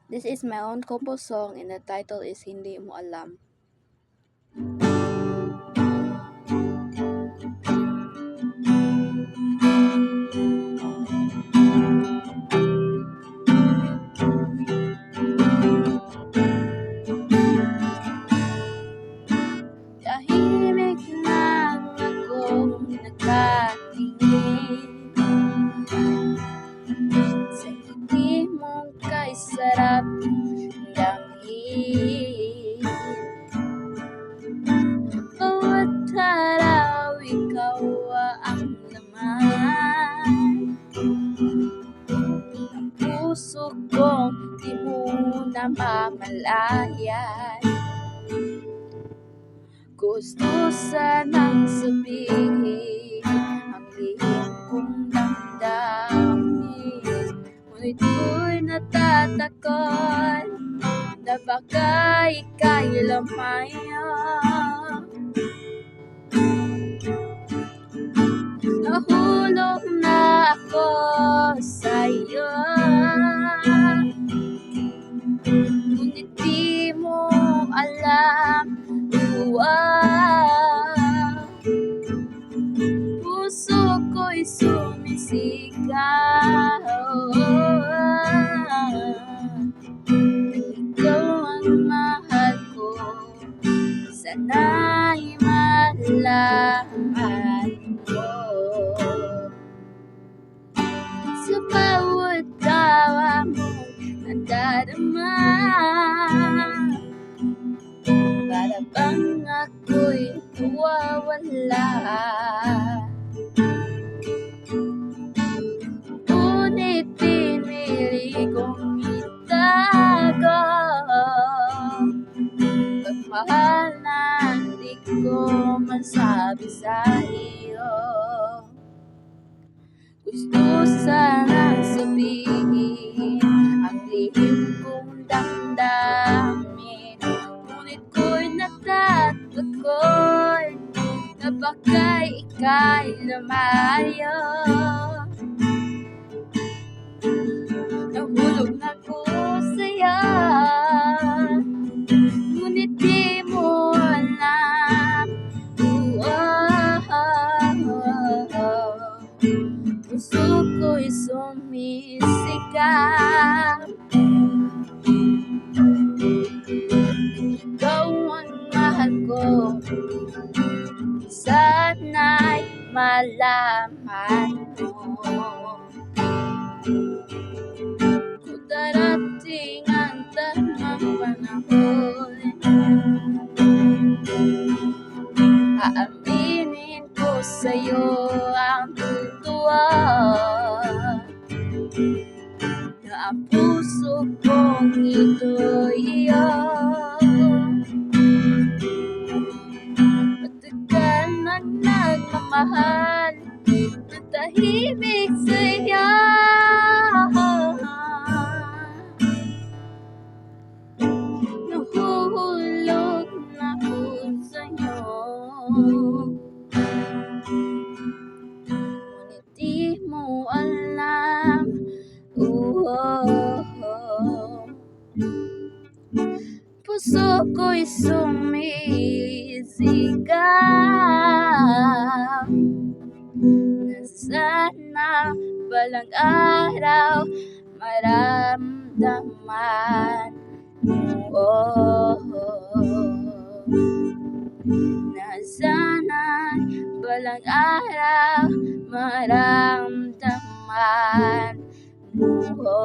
This is my own composed song and the title is Hindi Mo Alam. Tahimik lang akong nakatingin sa ngiti mong kay sarap damhin. Bawat araw ikaw ang laman ng puso kong di mo namamalayan. Gusto sanang sabihin ang lihim kong damdamin, ngunit ko'y natatakot na baka ika'y lumayan. Nahulog na ako sa'yo, ngunit di mo alam. Puso ko'y sumisigaw, ikaw ang mahal ko, sana'y malaman mo. Sa bawat tawa mong nadarama, para bang ako'y nawawala. Ngunit pinili kong itago pagmahal na di ko masabi sa iyo. Gusto sanang sabihin ang lihim kong damdamin, ngunit ko'y natatakot na baka ika'y lumayo. Nahulog na ko sa'yo, ngunit di mo alam. Puso ko'y sumisigaw, ikaw ang mahal ko, sana'y malaman mo. Kung darating ang tamang panahon, aaminin ko sa'yo ang totoo, na ang puso kong ito'y iyo. Matagal na nagmamahal, natahimik sa'yo. Nahuhulog na ko sa'yo, ngunit di mo alam. Puso ko'y sumisigaw na sana balang araw maramdaman mo. Na sana balang araw maramdaman mo.